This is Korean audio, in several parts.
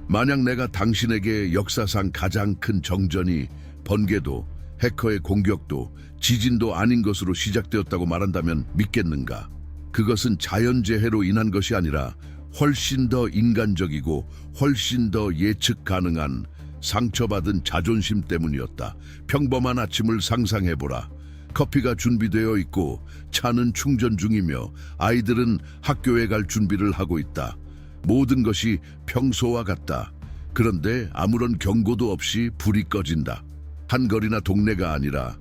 만약 내가 당신에게 역사상 가장 큰 정전이 번개도 해커의 공격도 지진도 아닌 것으로 시작되었다고 말한다면 믿겠는가? 그것은 자연재해로 인한 것이 아니라 훨씬 더 인간적이고 훨씬 더 예측 가능한 상처받은 자존심 때문이었다. 평범한 아침을 상상해보라. 커피가 준비되어 있고 차는 충전 중이며 아이들은 학교에 갈 준비를 하고 있다. 모든 것이 평소와 같다. 그런데 아무런 경고도 없이 불이 꺼진다. 한 거리나 동네가 아니라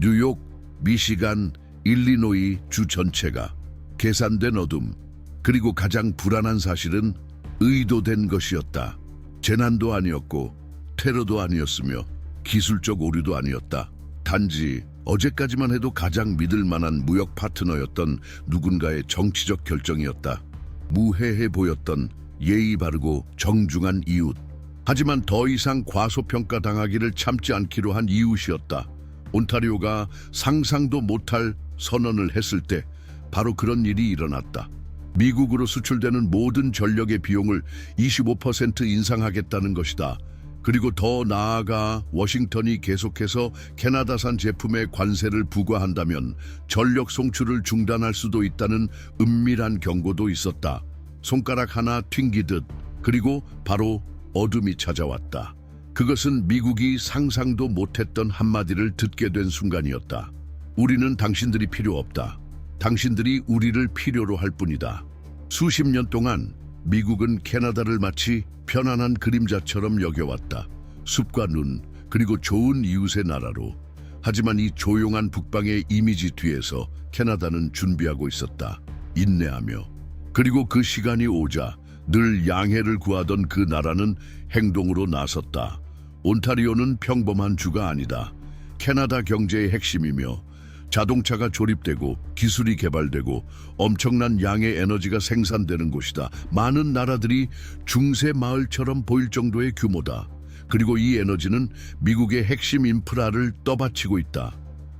뉴욕, 미시간, 일리노이 주 전체가 계산된 어둠, 그리고 가장 불안한 사실은 의도된 것이었다. 재난도 아니었고 테러도 아니었으며 기술적 오류도 아니었다. 단지 어제까지만 해도 가장 믿을 만한 무역 파트너였던 누군가의 정치적 결정이었다. 무해해 보였던 예의 바르고 정중한 이웃. 하지만 더 이상 과소평가당하기를 참지 않기로 한 이웃이었다. 온타리오가 상상도 못할 선언을 했을 때 바로 그런 일이 일어났다. 미국으로 수출되는 모든 전력의 비용을 25% 인상하겠다는 것이다. 그리고 더 나아가 워싱턴이 계속해서 캐나다산 제품에 관세를 부과한다면 전력 송출을 중단할 수도 있다는 은밀한 경고도 있었다. 손가락 하나 튕기듯. 그리고 바로 어둠이 찾아왔다. 그것은 미국이 상상도 못했던 한마디를 듣게 된 순간이었다. 우리는 당신들이 필요 없다. 당신들이 우리를 필요로 할 뿐이다. 수십 년 동안 미국은 캐나다를 마치 편안한 그림자처럼 여겨왔다. 숲과 눈, 그리고 좋은 이웃의 나라로. 하지만 이 조용한 북방의 이미지 뒤에서 캐나다는 준비하고 있었다. 인내하며. 그리고 그 시간이 오자 늘 양해를 구하던 그 나라는 행동으로 나섰다. 온타리오는 평범한 주가 아니다. 캐나다 경제의 핵심이며 자동차가 조립되고 기술이 개발되고 엄청난 양의 에너지가 생산되는 곳이다. 많은 나라들이 중세 마을처럼 보일 정도의 규모다. 그리고 이 에너지는 미국의 핵심 인프라를 떠받치고 있다.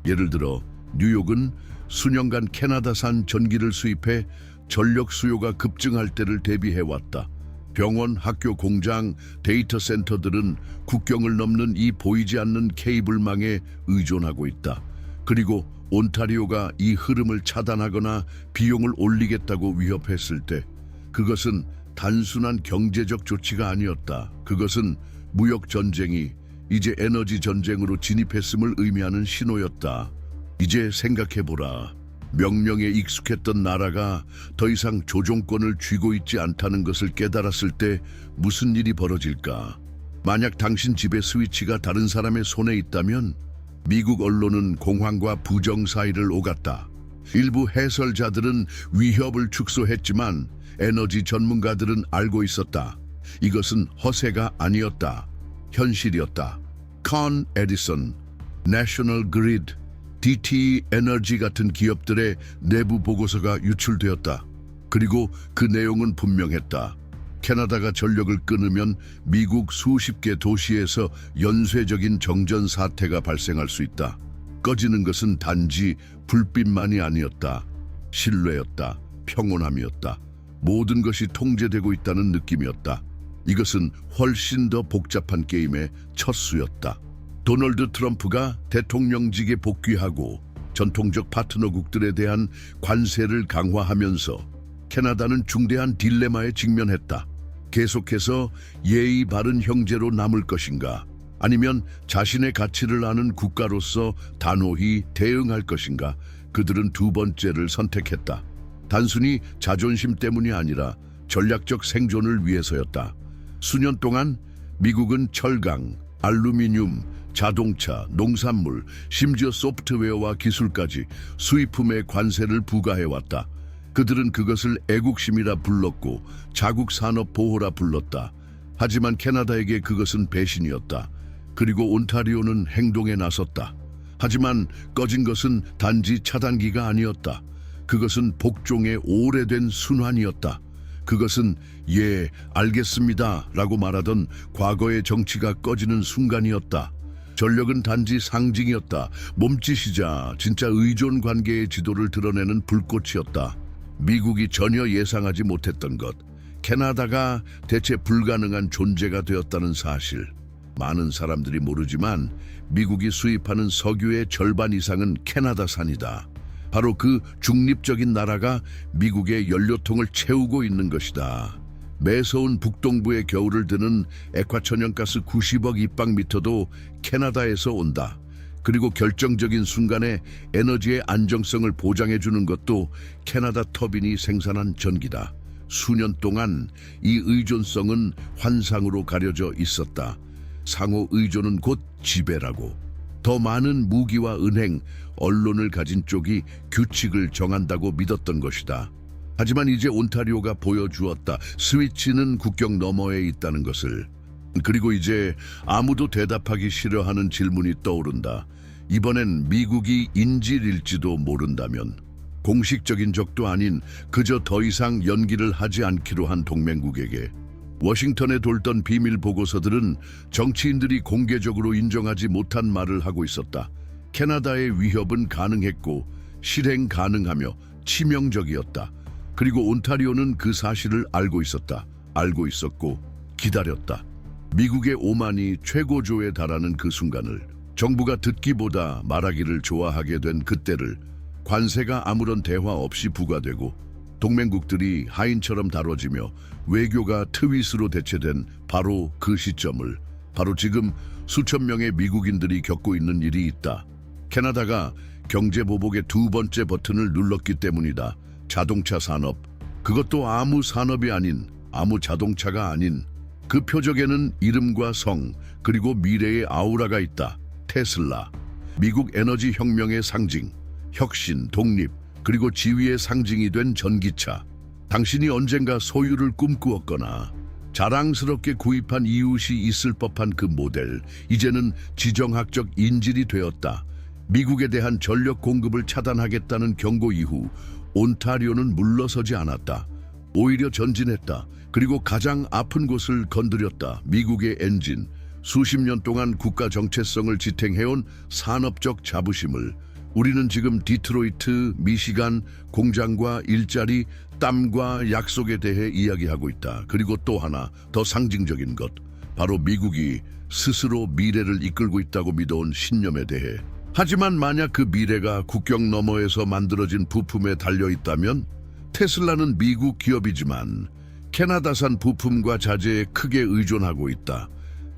예를 들어 뉴욕은 수년간 캐나다산 전기를 수입해 전력 수요가 급증할 때를 대비해왔다. 병원, 학교, 공장, 데이터 센터들은 국경을 넘는 이 보이지 않는 케이블망에 의존하고 있다. 그리고 온타리오가 이 흐름을 차단하거나 비용을 올리겠다고 위협했을 때 그것은 단순한 경제적 조치가 아니었다. 그것은 무역 전쟁이 이제 에너지 전쟁으로 진입했음을 의미하는 신호였다. 이제 생각해보라. 명령에 익숙했던 나라가 더 이상 조종권을 쥐고 있지 않다는 것을 깨달았을 때 무슨 일이 벌어질까? 만약 당신 집의 스위치가 다른 사람의 손에 있다면 미국 언론은 공황과 부정 사이를 오갔다. 일부 해설자들은 위협을 축소했지만 에너지 전문가들은 알고 있었다. 이것은 허세가 아니었다. 현실이었다. 컨 에디슨, 내셔널 그리드, DTE 에너지 같은 기업들의 내부 보고서가 유출되었다. 그리고 그 내용은 분명했다. 캐나다가 전력을 끊으면 미국 수십 개 도시에서 연쇄적인 정전 사태가 발생할 수 있다. 꺼지는 것은 단지 불빛만이 아니었다. 신뢰였다. 평온함이었다. 모든 것이 통제되고 있다는 느낌이었다. 이것은 훨씬 더 복잡한 게임의 첫 수였다. 도널드 트럼프가 대통령직에 복귀하고 전통적 파트너국들에 대한 관세를 강화하면서 캐나다는 중대한 딜레마에 직면했다. 계속해서 예의 바른 형제로 남을 것인가? 아니면 자신의 가치를 아는 국가로서 단호히 대응할 것인가? 그들은 두 번째를 선택했다. 단순히 자존심 때문이 아니라 전략적 생존을 위해서였다. 수년 동안 미국은 철강, 알루미늄, 자동차, 농산물, 심지어 소프트웨어와 기술까지 수입품에 관세를 부과해왔다. 그들은 그것을 애국심이라 불렀고 자국 산업 보호라 불렀다. 하지만 캐나다에게 그것은 배신이었다. 그리고 온타리오는 행동에 나섰다. 하지만 꺼진 것은 단지 차단기가 아니었다. 그것은 복종의 오래된 순환이었다. 그것은 예, 알겠습니다 라고 말하던 과거의 정치가 꺼지는 순간이었다. 전력은 단지 상징이었다. 몸짓이자 진짜 의존 관계의 지도를 드러내는 불꽃이었다. 미국이 전혀 예상하지 못했던 것. 캐나다가 대체 불가능한 존재가 되었다는 사실. 많은 사람들이 모르지만 미국이 수입하는 석유의 절반 이상은 캐나다산이다. 바로 그 중립적인 나라가 미국의 연료통을 채우고 있는 것이다. 매서운 북동부의 겨울을 드는 액화천연가스 90억 입방미터도 캐나다에서 온다. 그리고 결정적인 순간에 에너지의 안정성을 보장해주는 것도 캐나다 터빈이 생산한 전기다. 수년 동안 이 의존성은 환상으로 가려져 있었다. 상호 의존은 곧 지배라고. 더 많은 무기와 은행, 언론을 가진 쪽이 규칙을 정한다고 믿었던 것이다. 하지만 이제 온타리오가 보여주었다. 스위치는 국경 너머에 있다는 것을. 그리고 이제 아무도 대답하기 싫어하는 질문이 떠오른다. 이번엔 미국이 인질일지도 모른다면. 공식적인 적도 아닌 그저 더 이상 연기를 하지 않기로 한 동맹국에게. 워싱턴에 돌던 비밀 보고서들은 정치인들이 공개적으로 인정하지 못한 말을 하고 있었다. 캐나다의 위협은 가능했고 실행 가능하며 치명적이었다. 그리고 온타리오는 그 사실을 알고 있었다. 알고 있었고 기다렸다. 미국의 오만이 최고조에 달하는 그 순간을, 정부가 듣기보다 말하기를 좋아하게 된 그때를, 관세가 아무런 대화 없이 부과되고 동맹국들이 하인처럼 다뤄지며 외교가 트윗으로 대체된 바로 그 시점을, 바로 지금 수천 명의 미국인들이 겪고 있는 일이 있다. 캐나다가 경제보복의 두 번째 버튼을 눌렀기 때문이다. 자동차 산업, 그것도 아무 산업이 아닌, 아무 자동차가 아닌, 그 표적에는 이름과 성, 그리고 미래의 아우라가 있다. 테슬라. 미국 에너지 혁명의 상징, 혁신, 독립, 그리고 지위의 상징이 된 전기차. 당신이 언젠가 소유를 꿈꾸었거나 자랑스럽게 구입한 이웃이 있을 법한 그 모델, 이제는 지정학적 인질이 되었다. 미국에 대한 전력 공급을 차단하겠다는 경고 이후 온타리오는 물러서지 않았다. 오히려 전진했다. 그리고 가장 아픈 곳을 건드렸다. 미국의 엔진, 수십 년 동안 국가 정체성을 지탱해온 산업적 자부심을. 우리는 지금 디트로이트, 미시간 공장과 일자리, 땀과 약속에 대해 이야기하고 있다. 그리고 또 하나 더 상징적인 것, 바로 미국이 스스로 미래를 이끌고 있다고 믿어온 신념에 대해. 하지만 만약 그 미래가 국경 너머에서 만들어진 부품에 달려있다면? 테슬라는 미국 기업이지만 캐나다산 부품과 자재에 크게 의존하고 있다.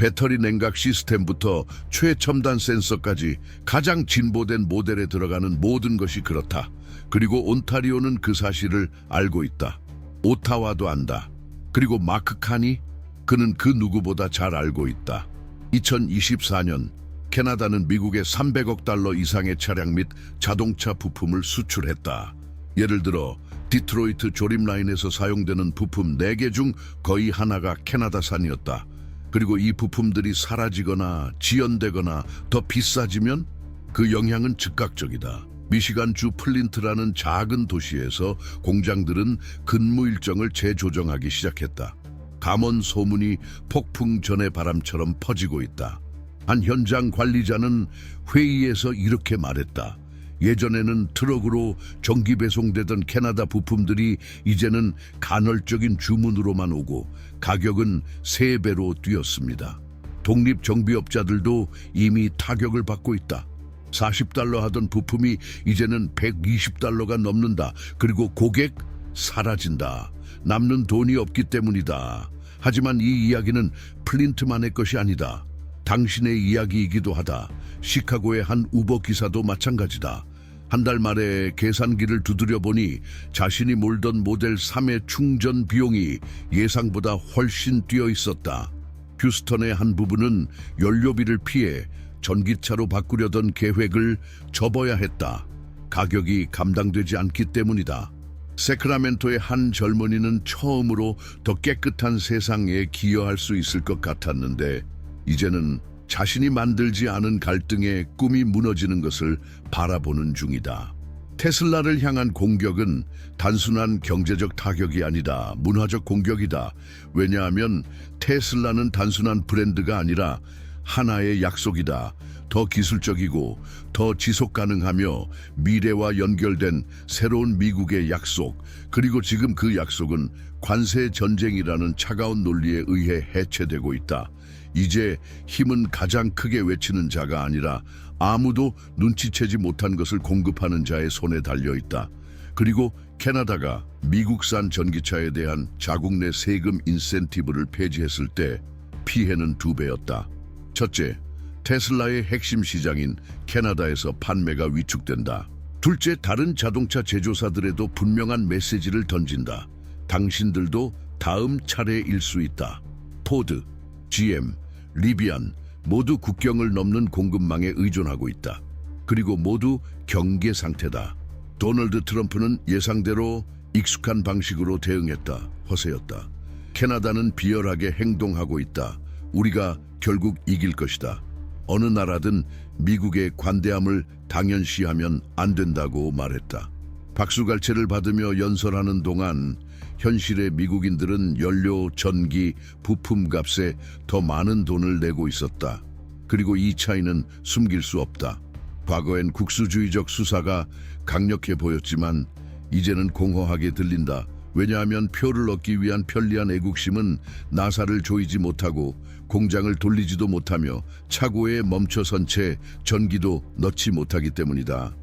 배터리 냉각 시스템부터 최첨단 센서까지 가장 진보된 모델에 들어가는 모든 것이 그렇다. 그리고 온타리오는 그 사실을 알고 있다. 오타와도 안다. 그리고 마크 칸이, 그는 그 누구보다 잘 알고 있다. 2024년 캐나다는 미국에 300억 달러 이상의 차량 및 자동차 부품을 수출했다. 예를 들어 디트로이트 조립 라인에서 사용되는 부품 4개 중 거의 하나가 캐나다산이었다. 그리고 이 부품들이 사라지거나 지연되거나 더 비싸지면 그 영향은 즉각적이다. 미시간주 플린트라는 작은 도시에서 공장들은 근무 일정을 재조정하기 시작했다. 감원 소문이 폭풍 전의 바람처럼 퍼지고 있다. 한 현장 관리자는 회의에서 이렇게 말했다. 예전에는 트럭으로 정기 배송되던 캐나다 부품들이 이제는 간헐적인 주문으로만 오고 가격은 3배로 뛰었습니다. 독립정비업자들도 이미 타격을 받고 있다. 40달러 하던 부품이 이제는 120달러가 넘는다. 그리고 고객 사라진다. 남는 돈이 없기 때문이다. 하지만 이 이야기는 플린트만의 것이 아니다. 당신의 이야기이기도 하다. 시카고의 한 우버 기사도 마찬가지다. 한 달 말에 계산기를 두드려 보니 자신이 몰던 모델 3의 충전 비용이 예상보다 훨씬 뛰어 있었다. 휴스턴의 한 부부는 연료비를 피해 전기차로 바꾸려던 계획을 접어야 했다. 가격이 감당되지 않기 때문이다. 세크라멘토의 한 젊은이는 처음으로 더 깨끗한 세상에 기여할 수 있을 것 같았는데 이제는 자신이 만들지 않은 갈등에 꿈이 무너지는 것을 바라보는 중이다. 테슬라를 향한 공격은 단순한 경제적 타격이 아니다. 문화적 공격이다. 왜냐하면 테슬라는 단순한 브랜드가 아니라 하나의 약속이다. 더 기술적이고 더 지속 가능하며 미래와 연결된 새로운 미국의 약속. 그리고 지금 그 약속은 관세 전쟁이라는 차가운 논리에 의해 해체되고 있다. 이제 힘은 가장 크게 외치는 자가 아니라 아무도 눈치채지 못한 것을 공급하는 자의 손에 달려 있다. 그리고 캐나다가 미국산 전기차에 대한 자국 내 세금 인센티브를 폐지했을 때 피해는 2배였다. 첫째, 테슬라의 핵심 시장인 캐나다에서 판매가 위축된다. 둘째, 다른 자동차 제조사들에도 분명한 메시지를 던진다. 당신들도 다음 차례일 수 있다. 포드, GM, 리비안 모두 국경을 넘는 공급망에 의존하고 있다. 그리고 모두 경계 상태다. 도널드 트럼프는 예상대로 익숙한 방식으로 대응했다. 허세였다. 캐나다는 비열하게 행동하고 있다. 우리가 결국 이길 것이다. 어느 나라든 미국의 관대함을 당연시하면 안 된다고 말했다. 박수갈채를 받으며 연설하는 동안 현실의 미국인들은 연료, 전기, 부품 값에 더 많은 돈을 내고 있었다. 그리고 이 차이는 숨길 수 없다. 과거엔 국수주의적 수사가 강력해 보였지만 이제는 공허하게 들린다. 왜냐하면 표를 얻기 위한 편리한 애국심은 나사를 조이지 못하고 공장을 돌리지도 못하며 차고에 멈춰선 채 전기도 넣지 못하기 때문이다.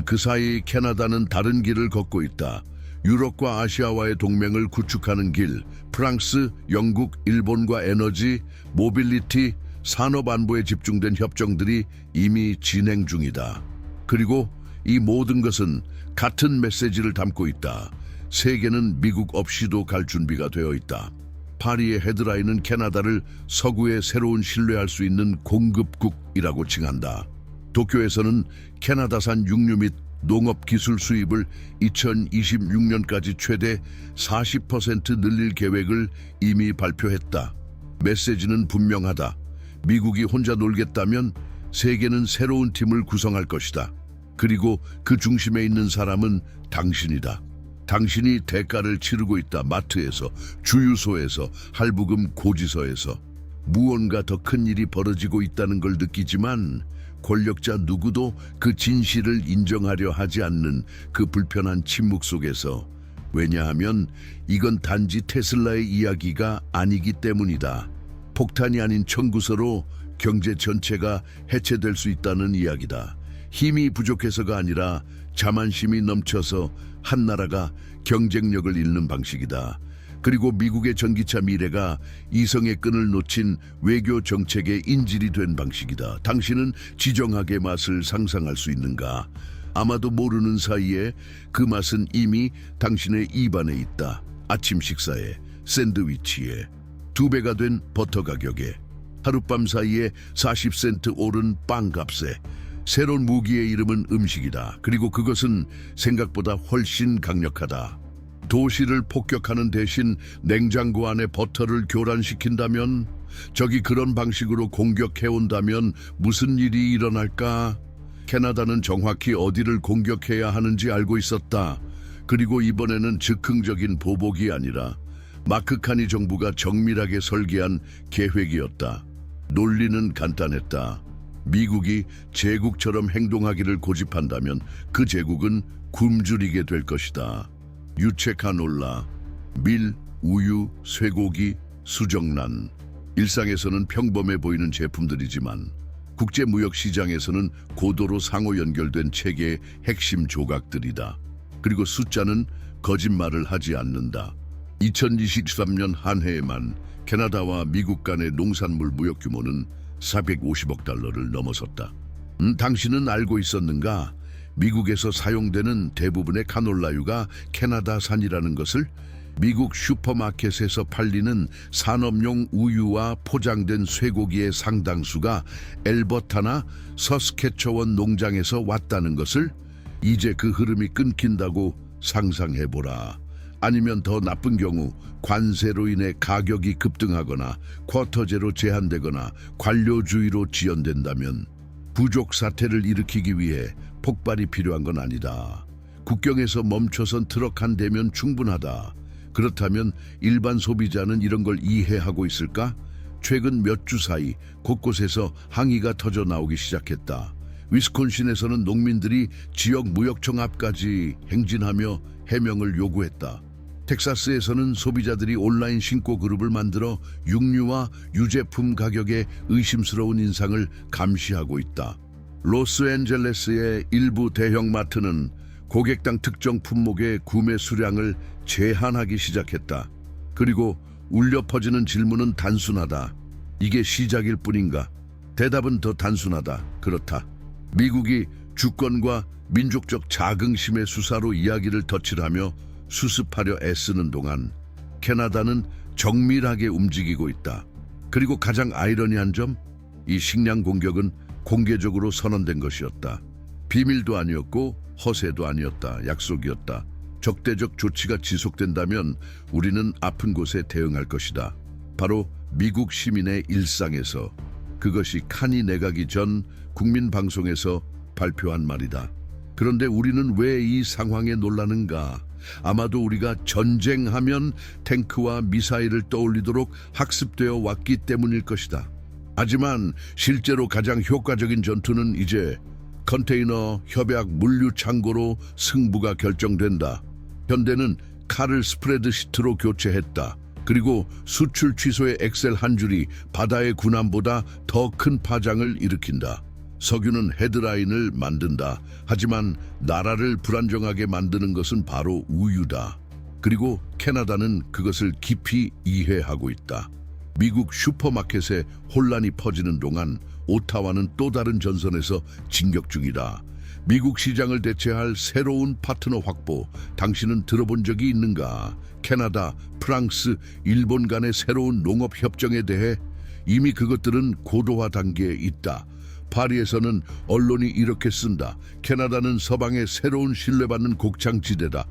그 사이 캐나다는 다른 길을 걷고 있다. 유럽과 아시아와의 동맹을 구축하는 길, 프랑스, 영국, 일본과 에너지, 모빌리티, 산업 안보에 집중된 협정들이 이미 진행 중이다. 그리고 이 모든 것은 같은 메시지를 담고 있다. 세계는 미국 없이도 갈 준비가 되어 있다. 파리의 헤드라인은 캐나다를 서구의 새로운 신뢰할 수 있는 공급국이라고 칭한다. 도쿄에서는 캐나다산 육류 및 농업 기술 수입을 2026년까지 최대 40% 늘릴 계획을 이미 발표했다. 메시지는 분명하다. 미국이 혼자 놀겠다면 세계는 새로운 팀을 구성할 것이다. 그리고 그 중심에 있는 사람은 당신이다. 당신이 대가를 치르고 있다. 마트에서, 주유소에서, 할부금 고지서에서. 무언가 더 큰 일이 벌어지고 있다는 걸 느끼지만 권력자 누구도 그 진실을 인정하려 하지 않는 그 불편한 침묵 속에서. 왜냐하면 이건 단지 테슬라의 이야기가 아니기 때문이다. 폭탄이 아닌 청구서로 경제 전체가 해체될 수 있다는 이야기다. 힘이 부족해서가 아니라 자만심이 넘쳐서 한 나라가 경쟁력을 잃는 방식이다. 그리고 미국의 전기차 미래가 이성의 끈을 놓친 외교 정책의 인질이 된 방식이다. 당신은 지정학의 맛을 상상할 수 있는가? 아마도 모르는 사이에 그 맛은 이미 당신의 입안에 있다. 아침 식사에, 샌드위치에, 2배가 된 버터 가격에, 하룻밤 사이에 40센트 오른 빵 값에. 새로운 무기의 이름은 음식이다. 그리고 그것은 생각보다 훨씬 강력하다. 도시를 폭격하는 대신 냉장고 안에 버터를 교란시킨다면, 적이 그런 방식으로 공격해온다면 무슨 일이 일어날까? 캐나다는 정확히 어디를 공격해야 하는지 알고 있었다. 그리고 이번에는 즉흥적인 보복이 아니라 마크 카니 정부가 정밀하게 설계한 계획이었다. 논리는 간단했다. 미국이 제국처럼 행동하기를 고집한다면 그 제국은 굶주리게 될 것이다. 유채 카놀라, 밀, 우유, 쇠고기, 수정란. 일상에서는 평범해 보이는 제품들이지만 국제무역시장에서는 고도로 상호 연결된 체계의 핵심 조각들이다. 그리고 숫자는 거짓말을 하지 않는다. 2023년 한 해에만 캐나다와 미국 간의 농산물 무역 규모는 450억 달러를 넘어섰다. 당신은 알고 있었는가? 미국에서 사용되는 대부분의 카놀라유가 캐나다산이라는 것을. 미국 슈퍼마켓에서 팔리는 산업용 우유와 포장된 쇠고기의 상당수가 엘버타나 서스케처원 농장에서 왔다는 것을. 이제 그 흐름이 끊긴다고 상상해보라. 아니면 더 나쁜 경우 관세로 인해 가격이 급등하거나 쿼터제로 제한되거나 관료주의로 지연된다면. 부족 사태를 일으키기 위해 폭발이 필요한 건 아니다. 국경에서 멈춰선 트럭 한 대면 충분하다. 그렇다면 일반 소비자는 이런 걸 이해하고 있을까? 최근 몇 주 사이 곳곳에서 항의가 터져 나오기 시작했다. 위스콘신에서는 농민들이 지역 무역청 앞까지 행진하며 해명을 요구했다. 텍사스에서는 소비자들이 온라인 신고 그룹을 만들어 육류와 유제품 가격의 의심스러운 인상을 감시하고 있다. 로스앤젤레스의 일부 대형마트는 고객당 특정 품목의 구매 수량을 제한하기 시작했다. 그리고 울려 퍼지는 질문은 단순하다. 이게 시작일 뿐인가? 대답은 더 단순하다. 그렇다. 미국이 주권과 민족적 자긍심의 수사로 이야기를 덧칠하며 수습하려 애쓰는 동안 캐나다는 정밀하게 움직이고 있다. 그리고 가장 아이러니한 점, 이 식량 공격은 공개적으로 선언된 것이었다. 비밀도 아니었고 허세도 아니었다. 약속이었다. 적대적 조치가 지속된다면 우리는 아픈 곳에 대응할 것이다. 바로 미국 시민의 일상에서, 그것이 칸이 내가기 전 국민방송에서 발표한 말이다. 그런데 우리는 왜 이 상황에 놀라는가? 아마도 우리가 전쟁하면 탱크와 미사일을 떠올리도록 학습되어 왔기 때문일 것이다. 하지만 실제로 가장 효과적인 전투는 이제 컨테이너 협약 물류 창고로 승부가 결정된다. 현대는 칼을 스프레드 시트로 교체했다. 그리고 수출 취소의 엑셀 한 줄이 바다의 군함보다 더 큰 파장을 일으킨다. 석유는 헤드라인을 만든다. 하지만 나라를 불안정하게 만드는 것은 바로 우유다. 그리고 캐나다는 그것을 깊이 이해하고 있다. 미국 슈퍼마켓에 혼란이 퍼지는 동안 오타와는 또 다른 전선에서 진격 중이다. 미국 시장을 대체할 새로운 파트너 확보, 당신은 들어본 적이 있는가? 캐나다, 프랑스, 일본 간의 새로운 농업 협정에 대해 이미 그것들은 고도화 단계에 있다. 파리에서는 언론이 이렇게 쓴다. 캐나다는 서방의 새로운 신뢰받는 곡창지대다.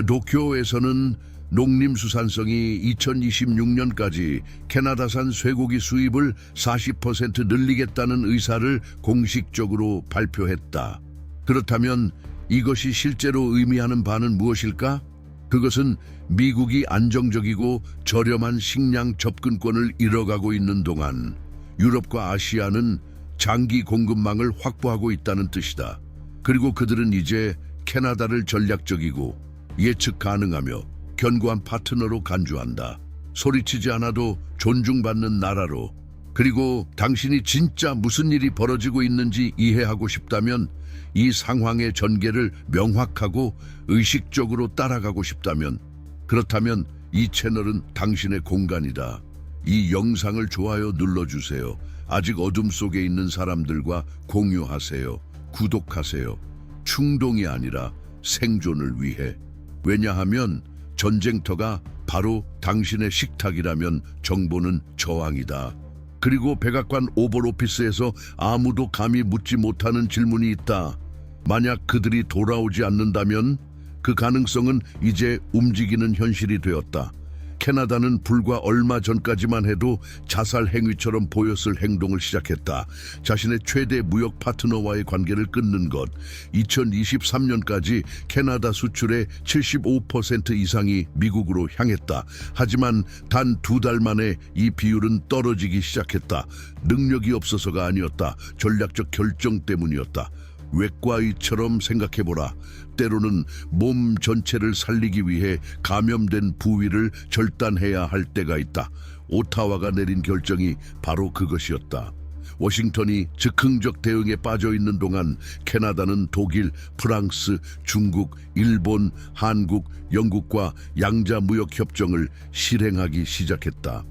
도쿄에서는 농림수산성이 2026년까지 캐나다산 쇠고기 수입을 40% 늘리겠다는 의사를 공식적으로 발표했다. 그렇다면 이것이 실제로 의미하는 바는 무엇일까? 그것은 미국이 안정적이고 저렴한 식량 접근권을 잃어가고 있는 동안 유럽과 아시아는 장기 공급망을 확보하고 있다는 뜻이다. 그리고 그들은 이제 캐나다를 전략적이고 예측 가능하며 견고한 파트너로 간주한다. 소리치지 않아도 존중받는 나라로. 그리고 당신이 진짜 무슨 일이 벌어지고 있는지 이해하고 싶다면, 이 상황의 전개를 명확하고 의식적으로 따라가고 싶다면, 그렇다면 이 채널은 당신의 공간이다. 이 영상을 좋아요 눌러주세요. 아직 어둠 속에 있는 사람들과 공유하세요. 구독하세요. 충동이 아니라 생존을 위해. 왜냐하면 전쟁터가 바로 당신의 식탁이라면 정보는 저항이다. 그리고 백악관 오벌 오피스에서 아무도 감히 묻지 못하는 질문이 있다. 만약 그들이 돌아오지 않는다면? 그 가능성은 이제 움직이는 현실이 되었다. 캐나다는 불과 얼마 전까지만 해도 자살 행위처럼 보였을 행동을 시작했다. 자신의 최대 무역 파트너와의 관계를 끊는 것. 2023년까지 캐나다 수출의 75% 이상이 미국으로 향했다. 하지만 단 2달 만에 이 비율은 떨어지기 시작했다. 능력이 없어서가 아니었다. 전략적 결정 때문이었다. 외과의처럼 생각해보라. 때로는 몸 전체를 살리기 위해 감염된 부위를 절단해야 할 때가 있다. 오타와가 내린 결정이 바로 그것이었다. 워싱턴이 즉흥적 대응에 빠져 있는 동안 캐나다는 독일, 프랑스, 중국, 일본, 한국, 영국과 양자 무역 협정을 실행하기 시작했다.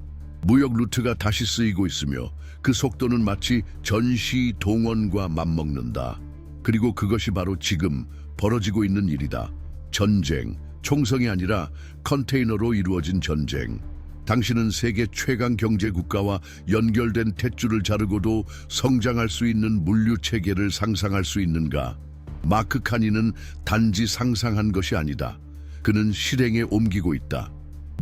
무역 루트가 다시 쓰이고 있으며 그 속도는 마치 전시 동원과 맞먹는다. 그리고 그것이 바로 지금 벌어지고 있는 일이다. 전쟁, 총성이 아니라 컨테이너로 이루어진 전쟁. 당신은 세계 최강 경제 국가와 연결된 탯줄을 자르고도 성장할 수 있는 물류 체계를 상상할 수 있는가? 마크 카니는 단지 상상한 것이 아니다. 그는 실행에 옮기고 있다.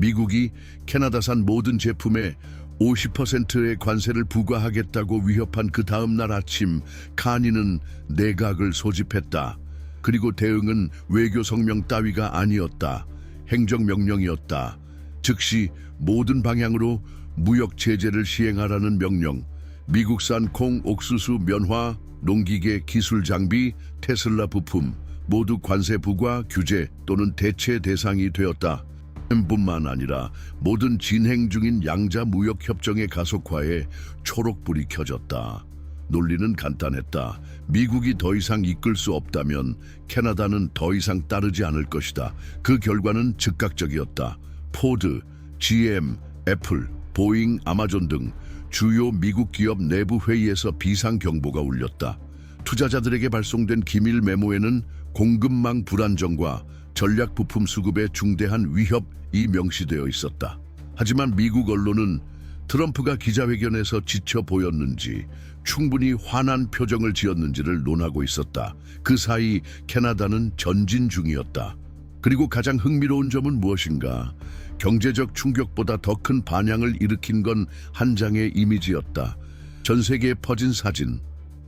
미국이 캐나다산 모든 제품에 50%의 관세를 부과하겠다고 위협한 그 다음 날 아침, 카니는 내각을 소집했다. 그리고 대응은 외교 성명 따위가 아니었다. 행정명령이었다. 즉시 모든 방향으로 무역 제재를 시행하라는 명령. 미국산 콩, 옥수수, 면화, 농기계, 기술 장비, 테슬라 부품 모두 관세 부과, 규제 또는 대체 대상이 되었다. 뿐만 아니라 모든 진행 중인 양자 무역 협정의 가속화에 초록불이 켜졌다. 논리는 간단했다. 미국이 더 이상 이끌 수 없다면 캐나다는 더 이상 따르지 않을 것이다. 그 결과는 즉각적이었다. 포드, GM, 애플, 보잉, 아마존 등 주요 미국 기업 내부 회의에서 비상경보가 울렸다. 투자자들에게 발송된 기밀 메모에는 공급망 불안정과 전략 부품 수급에 중대한 위협이 명시되어 있었다. 하지만 미국 언론은 트럼프가 기자회견에서 지쳐 보였는지 충분히 화난 표정을 지었는지를 논하고 있었다. 그 사이 캐나다는 전진 중이었다. 그리고 가장 흥미로운 점은 무엇인가? 경제적 충격보다 더 큰 반향을 일으킨 건 한 장의 이미지였다. 전 세계에 퍼진 사진.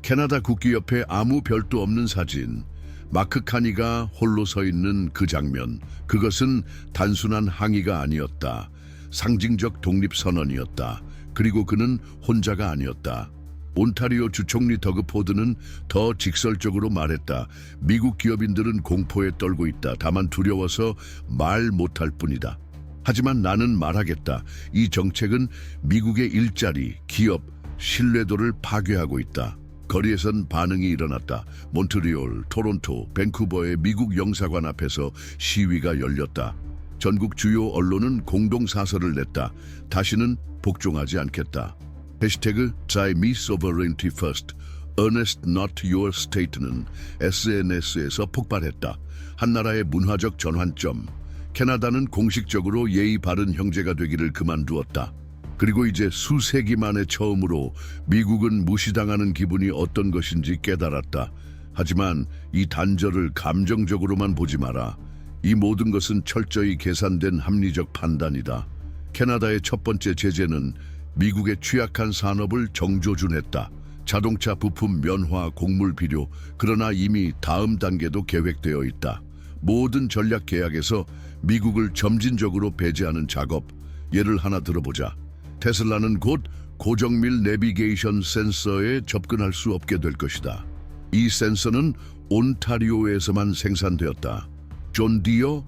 캐나다 국기 옆에 아무 별도 없는 사진. 마크 카니가 홀로 서 있는 그 장면. 그것은 단순한 항의가 아니었다. 상징적 독립선언이었다. 그리고 그는 혼자가 아니었다. 온타리오 주총리 더그 포드는 더 직설적으로 말했다. 미국 기업인들은 공포에 떨고 있다. 다만 두려워서 말 못할 뿐이다. 하지만 나는 말하겠다. 이 정책은 미국의 일자리, 기업, 신뢰도를 파괴하고 있다. 거리에선 반응이 일어났다. 몬트리올, 토론토, 밴쿠버의 미국 영사관 앞에서 시위가 열렸다. 전국 주요 언론은 공동사설을 냈다. 다시는 복종하지 않겠다. 해시태그 Try me sovereignty first, earnest not your state는 SNS에서 폭발했다. 한 나라의 문화적 전환점. 캐나다는 공식적으로 예의 바른 형제가 되기를 그만두었다. 그리고 이제 수세기 만에 처음으로 미국은 무시당하는 기분이 어떤 것인지 깨달았다. 하지만 이 단절을 감정적으로만 보지 마라. 이 모든 것은 철저히 계산된 합리적 판단이다. 캐나다의 첫 번째 제재는 미국의 취약한 산업을 정조준했다. 자동차 부품 면화, 곡물 비료, 그러나 이미 다음 단계도 계획되어 있다. 모든 전략 계약에서 미국을 점진적으로 배제하는 작업. 예를 하나 들어보자. 테슬라는 곧 고정밀 내비게이션 센서에 접근할 수 없게 될 것이다. 이 센서는 온타리오에서만 생산되었다. 존 디어.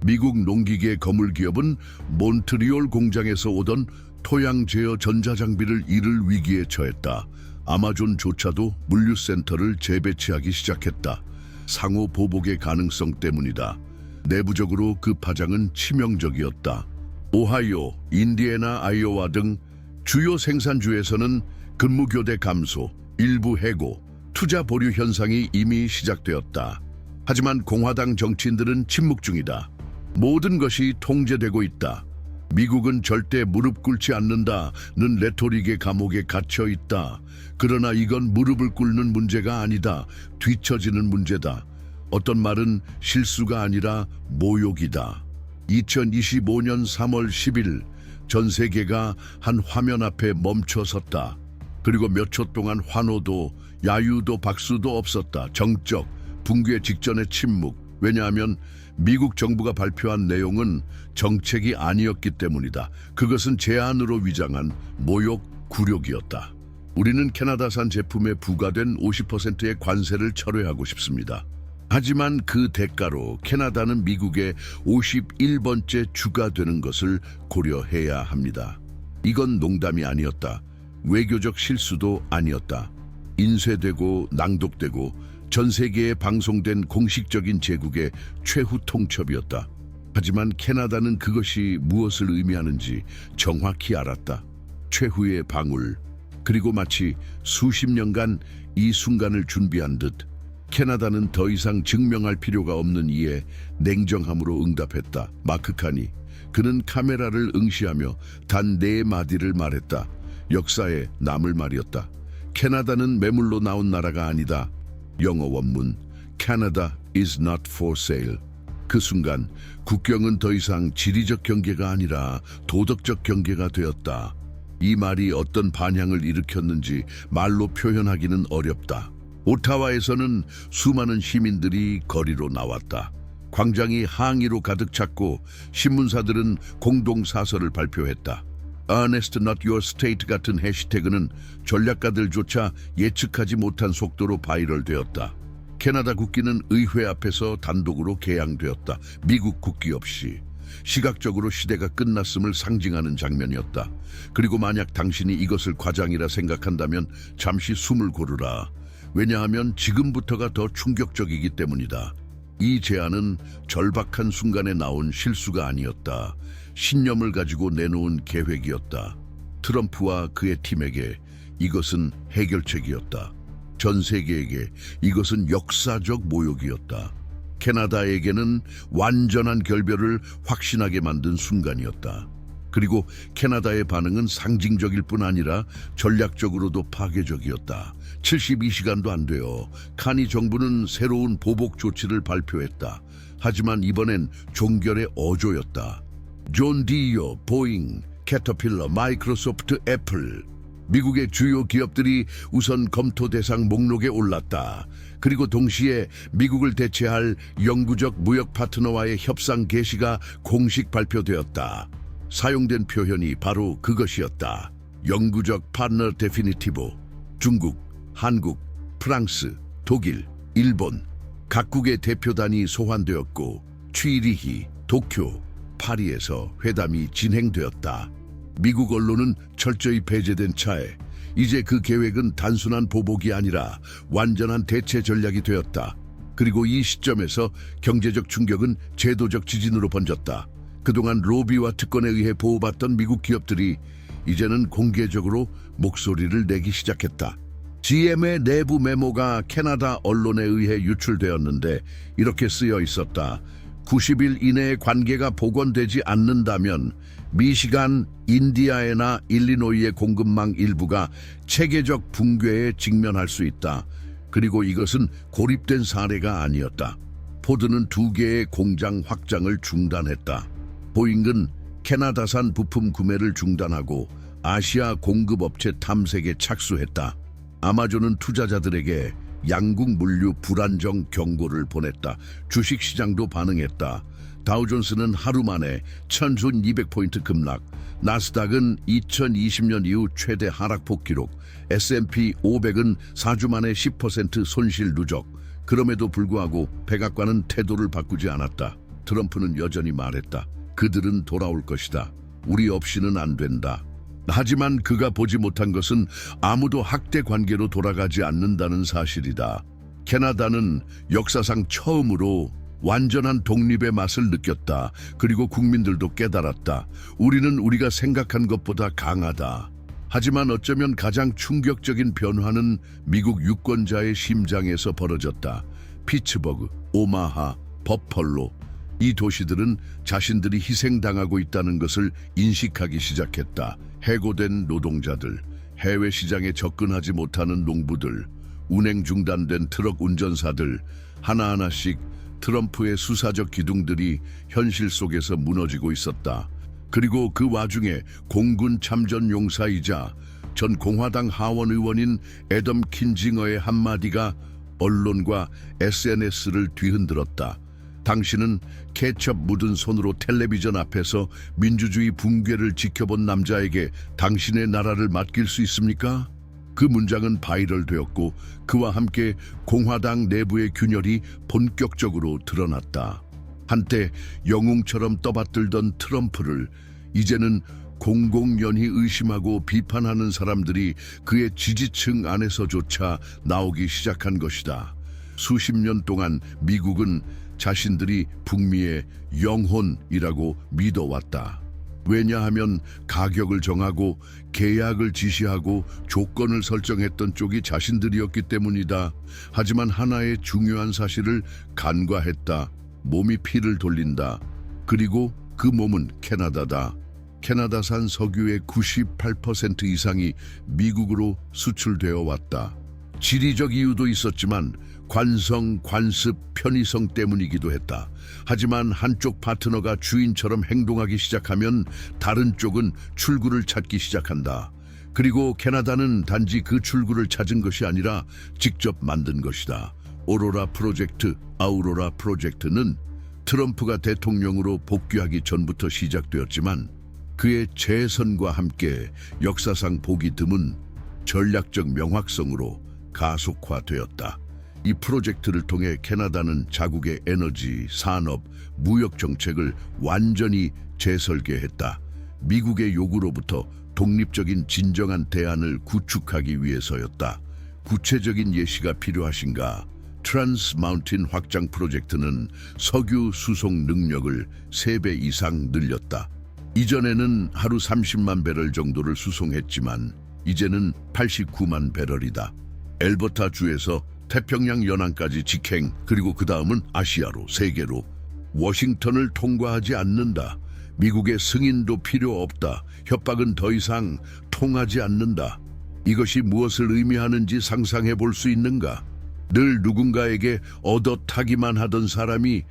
미국 농기계 거물 기업은 몬트리올 공장에서 오던 토양 제어 전자장비를 잃을 위기에 처했다. 아마존조차도 물류센터를 재배치하기 시작했다. 상호 보복의 가능성 때문이다. 내부적으로 그 파장은 치명적이었다. 오하이오, 인디애나, 아이오와 등 주요 생산주에서는 근무교대 감소, 일부 해고, 투자 보류 현상이 이미 시작되었다. 하지만 공화당 정치인들은 침묵 중이다. 모든 것이 통제되고 있다. 미국은 절대 무릎 꿇지 않는다는 레토릭의 감옥에 갇혀 있다. 그러나 이건 무릎을 꿇는 문제가 아니다. 뒤처지는 문제다. 어떤 말은 실수가 아니라 모욕이다. 2025년 3월 10일 전 세계가 한 화면 앞에 멈춰 섰다. 그리고 몇 초 동안 환호도 야유도 박수도 없었다. 정적, 붕괴 직전의 침묵. 왜냐하면 미국 정부가 발표한 내용은 정책이 아니었기 때문이다. 그것은 제안으로 위장한 모욕, 굴욕이었다. 우리는 캐나다산 제품에 부과된 50%의 관세를 철회하고 싶습니다. 하지만 그 대가로 캐나다는 미국의 51번째 주가 되는 것을 고려해야 합니다. 이건 농담이 아니었다. 외교적 실수도 아니었다. 인쇄되고 낭독되고 전 세계에 방송된 공식적인 제국의 최후 통첩이었다. 하지만 캐나다는 그것이 무엇을 의미하는지 정확히 알았다. 최후의 방울. 그리고 마치 수십 년간 이 순간을 준비한 듯 캐나다는 더 이상 증명할 필요가 없는 이에 냉정함으로 응답했다. 마크 카니. 그는 카메라를 응시하며 단 4마디를 말했다. 역사에 남을 말이었다. 캐나다는 매물로 나온 나라가 아니다. 영어 원문 Canada is not for sale. 그 순간 국경은 더 이상 지리적 경계가 아니라 도덕적 경계가 되었다. 이 말이 어떤 반향을 일으켰는지 말로 표현하기는 어렵다. 오타와에서는 수많은 시민들이 거리로 나왔다. 광장이 항의로 가득 찼고 신문사들은 공동사설을 발표했다. Earnest not your state 같은 해시태그는 전략가들조차 예측하지 못한 속도로 바이럴되었다. 캐나다 국기는 의회 앞에서 단독으로 개양되었다. 미국 국기 없이. 시각적으로 시대가 끝났음을 상징하는 장면이었다. 그리고 만약 당신이 이것을 과장이라 생각한다면 잠시 숨을 고르라. 왜냐하면 지금부터가 더 충격적이기 때문이다. 이 제안은 절박한 순간에 나온 실수가 아니었다. 신념을 가지고 내놓은 계획이었다. 트럼프와 그의 팀에게 이것은 해결책이었다. 전 세계에게 이것은 역사적 모욕이었다. 캐나다에게는 완전한 결별을 확신하게 만든 순간이었다. 그리고 캐나다의 반응은 상징적일 뿐 아니라 전략적으로도 파괴적이었다. 72시간도 안 되어 카니 정부는 새로운 보복 조치를 발표했다. 하지만 이번엔 종결의 어조였다. 존 디어, 보잉, 캐터필러, 마이크로소프트, 애플, 미국의 주요 기업들이 우선 검토 대상 목록에 올랐다. 그리고 동시에 미국을 대체할 영구적 무역 파트너와의 협상 개시가 공식 발표되었다. 사용된 표현이 바로 그것이었다. 영구적 파트너 데피니티브. 중국, 한국, 프랑스, 독일, 일본 각국의 대표단이 소환되었고 취리히, 도쿄, 파리에서 회담이 진행되었다. 미국 언론은 철저히 배제된 차에 이제 그 계획은 단순한 보복이 아니라 완전한 대체 전략이 되었다. 그리고 이 시점에서 경제적 충격은 제도적 지진으로 번졌다. 그동안 로비와 특권에 의해 보호받던 미국 기업들이 이제는 공개적으로 목소리를 내기 시작했다. GM의 내부 메모가 캐나다 언론에 의해 유출되었는데 이렇게 쓰여 있었다. 90일 이내에 관계가 복원되지 않는다면 미시간, 인디아나 일리노이의 공급망 일부가 체계적 붕괴에 직면할 수 있다. 그리고 이것은 고립된 사례가 아니었다. 포드는 2개의 공장 확장을 중단했다. 보잉은 캐나다산 부품 구매를 중단하고 아시아 공급업체 탐색에 착수했다. 아마존은 투자자들에게 양국 물류 불안정 경고를 보냈다. 주식시장도 반응했다. 다우존스는 하루 만에 1200포인트 급락, 나스닥은 2020년 이후 최대 하락폭 기록, S&P 500은 4주 만에 10% 손실 누적. 그럼에도 불구하고 백악관은 태도를 바꾸지 않았다. 트럼프는 여전히 말했다. 그들은 돌아올 것이다. 우리 없이는 안 된다. 하지만 그가 보지 못한 것은 아무도 학대 관계로 돌아가지 않는다는 사실이다. 캐나다는 역사상 처음으로 완전한 독립의 맛을 느꼈다. 그리고 국민들도 깨달았다. 우리는 우리가 생각한 것보다 강하다. 하지만 어쩌면 가장 충격적인 변화는 미국 유권자의 심장에서 벌어졌다. 피츠버그, 오마하, 버펄로, 이 도시들은 자신들이 희생당하고 있다는 것을 인식하기 시작했다. 해고된 노동자들, 해외 시장에 접근하지 못하는 농부들, 운행 중단된 트럭 운전사들, 하나하나씩 트럼프의 수사적 기둥들이 현실 속에서 무너지고 있었다. 그리고 그 와중에 공군 참전 용사이자 전 공화당 하원 의원인 애덤 킨징어의 한마디가 언론과 SNS를 뒤흔들었다. 당신은 케첩 묻은 손으로 텔레비전 앞에서 민주주의 붕괴를 지켜본 남자에게 당신의 나라를 맡길 수 있습니까? 그 문장은 바이럴되었고 그와 함께 공화당 내부의 균열이 본격적으로 드러났다. 한때 영웅처럼 떠받들던 트럼프를 이제는 공공연히 의심하고 비판하는 사람들이 그의 지지층 안에서조차 나오기 시작한 것이다. 수십 년 동안 미국은 자신들이 북미의 영혼이라고 믿어왔다. 왜냐하면 가격을 정하고 계약을 지시하고 조건을 설정했던 쪽이 자신들이었기 때문이다. 하지만 하나의 중요한 사실을 간과했다. 몸이 피를 돌린다. 그리고 그 몸은 캐나다다. 캐나다산 석유의 98% 이상이 미국으로 수출되어 왔다. 지리적 이유도 있었지만 관성, 관습, 편의성 때문이기도 했다. 하지만 한쪽 파트너가 주인처럼 행동하기 시작하면 다른 쪽은 출구를 찾기 시작한다. 그리고 캐나다는 단지 그 출구를 찾은 것이 아니라 직접 만든 것이다. 오로라 프로젝트, 아우로라 프로젝트는 트럼프가 대통령으로 복귀하기 전부터 시작되었지만 그의 재선과 함께 역사상 보기 드문 전략적 명확성으로 가속화되었다. 이 프로젝트를 통해 캐나다는 자국의 에너지, 산업, 무역 정책을 완전히 재설계했다. 미국의 요구로부터 독립적인 진정한 대안을 구축하기 위해서였다. 구체적인 예시가 필요하신가? 트랜스 마운틴 확장 프로젝트는 석유 수송 능력을 3배 이상 늘렸다. 이전에는 하루 30만 배럴 정도를 수송했지만 이제는 89만 배럴이다. 엘버타 주에서 태평양 연안까지 직행, 그리고 그 다음은 아시아로, 세계로. 워싱턴을 통과하지 않는다. 미국의 승인도 필요 없다. 협박은 더 이상 통하지 않는다. 이것이 무엇을 의미하는지 상상해 볼 수 있는가? 늘 누군가에게 얻어 타기만 하던 사람이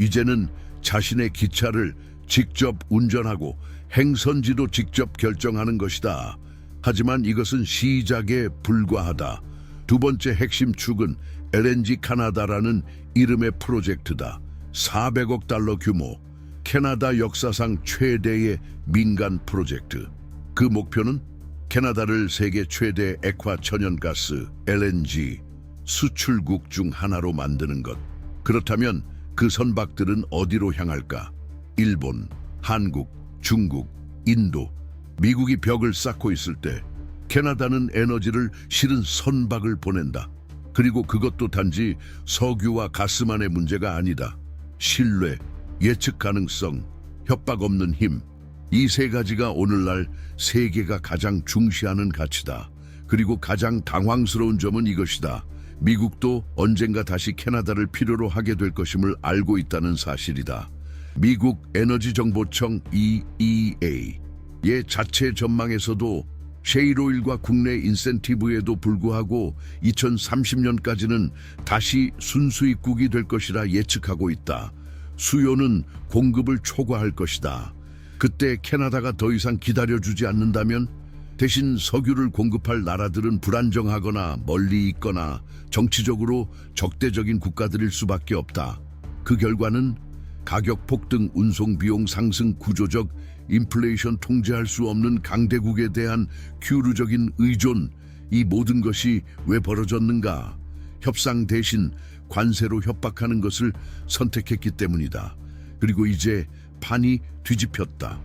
이제는 자신의 기차를 직접 운전하고 행선지도 직접 결정하는 것이다. 하지만 이것은 시작에 불과하다. 두 번째 핵심 축은 LNG 카나다라는 이름의 프로젝트다. 400억 달러 규모, 캐나다 역사상 최대의 민간 프로젝트. 그 목표는 캐나다를 세계 최대 액화 천연가스 LNG 수출국 중 하나로 만드는 것. 그렇다면 그 선박들은 어디로 향할까? 일본, 한국, 중국, 인도. 미국이 벽을 쌓고 있을 때 캐나다는 에너지를 실은 선박을 보낸다. 그리고 그것도 단지 석유와 가스만의 문제가 아니다. 신뢰, 예측 가능성, 협박 없는 힘. 이 세 가지가 오늘날 세계가 가장 중시하는 가치다. 그리고 가장 당황스러운 점은 이것이다. 미국도 언젠가 다시 캐나다를 필요로 하게 될 것임을 알고 있다는 사실이다. 미국 에너지정보청 EEA의 자체 전망에서도 셰일오일과 국내 인센티브에도 불구하고 2030년까지는 다시 순수입국이 될 것이라 예측하고 있다. 수요는 공급을 초과할 것이다. 그때 캐나다가 더 이상 기다려주지 않는다면 대신 석유를 공급할 나라들은 불안정하거나 멀리 있거나 정치적으로 적대적인 국가들일 수밖에 없다. 그 결과는 가격 폭등, 운송 비용 상승, 구조적 인플레이션, 통제할 수 없는 강대국에 대한 규류적인 의존, 이 모든 것이 왜 벌어졌는가? 협상 대신 관세로 협박하는 것을 선택했기 때문이다. 그리고 이제 판이 뒤집혔다.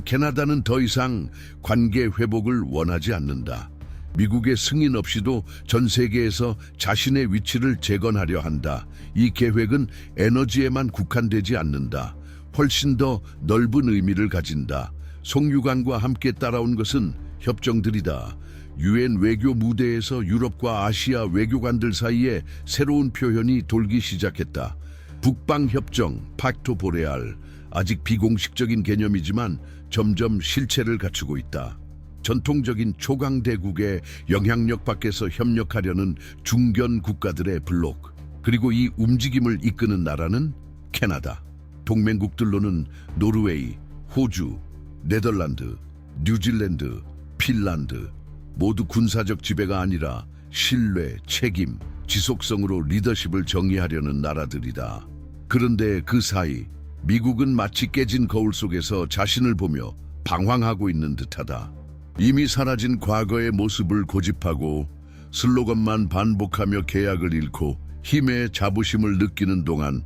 캐나다는 더 이상 관계 회복을 원하지 않는다. 미국의 승인 없이도 전 세계에서 자신의 위치를 재건하려 한다. 이 계획은 에너지에만 국한되지 않는다. 훨씬 더 넓은 의미를 가진다. 송유관과 함께 따라온 것은 협정들이다. 유엔 외교 무대에서 유럽과 아시아 외교관들 사이에 새로운 표현이 돌기 시작했다. 북방협정, 팍토 보레알. 아직 비공식적인 개념이지만 점점 실체를 갖추고 있다. 전통적인 초강대국의 영향력 밖에서 협력하려는 중견 국가들의 블록. 그리고 이 움직임을 이끄는 나라는 캐나다. 동맹국들로는 노르웨이, 호주, 네덜란드, 뉴질랜드, 핀란드. 모두 군사적 지배가 아니라 신뢰, 책임, 지속성으로 리더십을 정의하려는 나라들이다. 그런데 그 사이 미국은 마치 깨진 거울 속에서 자신을 보며 방황하고 있는 듯하다. 이미 사라진 과거의 모습을 고집하고 슬로건만 반복하며 계약을 잃고 힘의 자부심을 느끼는 동안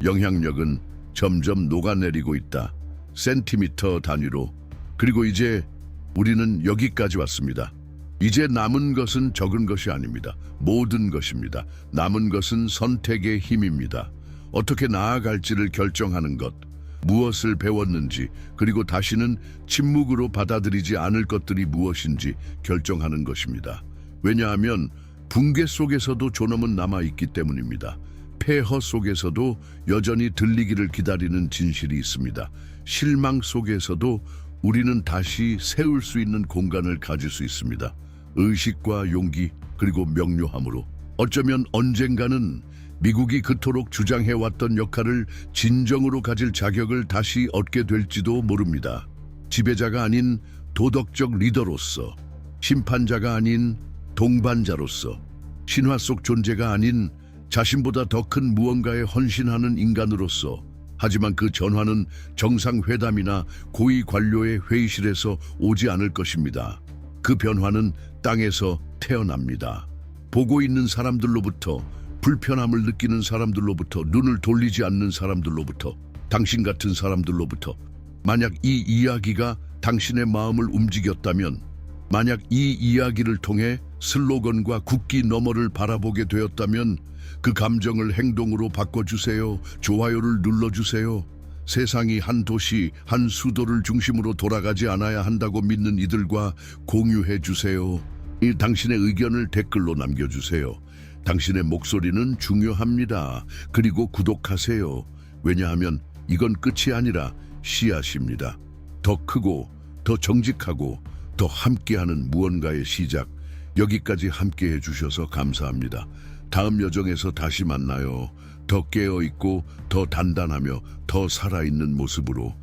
영향력은 점점 녹아내리고 있다. 센티미터 단위로. 그리고 이제 우리는 여기까지 왔습니다. 이제 남은 것은 적은 것이 아닙니다. 모든 것입니다. 남은 것은 선택의 힘입니다. 어떻게 나아갈지를 결정하는 것, 무엇을 배웠는지, 그리고 다시는 침묵으로 받아들이지 않을 것들이 무엇인지 결정하는 것입니다. 왜냐하면 붕괴 속에서도 존엄은 남아있기 때문입니다. 폐허 속에서도 여전히 들리기를 기다리는 진실이 있습니다. 실망 속에서도 우리는 다시 세울 수 있는 공간을 가질 수 있습니다. 의식과 용기, 그리고 명료함으로. 어쩌면 언젠가는 미국이 그토록 주장해왔던 역할을 진정으로 가질 자격을 다시 얻게 될지도 모릅니다. 지배자가 아닌 도덕적 리더로서, 심판자가 아닌 동반자로서, 신화 속 존재가 아닌 자신보다 더 큰 무언가에 헌신하는 인간으로서. 하지만 그 전환은 정상회담이나 고위 관료의 회의실에서 오지 않을 것입니다. 그 변화는 땅에서 태어납니다. 보고 있는 사람들로부터, 불편함을 느끼는 사람들로부터, 눈을 돌리지 않는 사람들로부터, 당신 같은 사람들로부터. 만약 이 이야기가 당신의 마음을 움직였다면, 만약 이 이야기를 통해 슬로건과 국기 너머를 바라보게 되었다면 그 감정을 행동으로 바꿔주세요. 좋아요를 눌러주세요. 세상이 한 도시, 한 수도를 중심으로 돌아가지 않아야 한다고 믿는 이들과 공유해 주세요. 이 당신의 의견을 댓글로 남겨주세요. 당신의 목소리는 중요합니다. 그리고 구독하세요. 왜냐하면 이건 끝이 아니라 씨앗입니다. 더 크고 더 정직하고 더 함께하는 무언가의 시작. 여기까지 함께해 주셔서 감사합니다. 다음 여정에서 다시 만나요. 더 깨어있고 더 단단하며 더 살아있는 모습으로.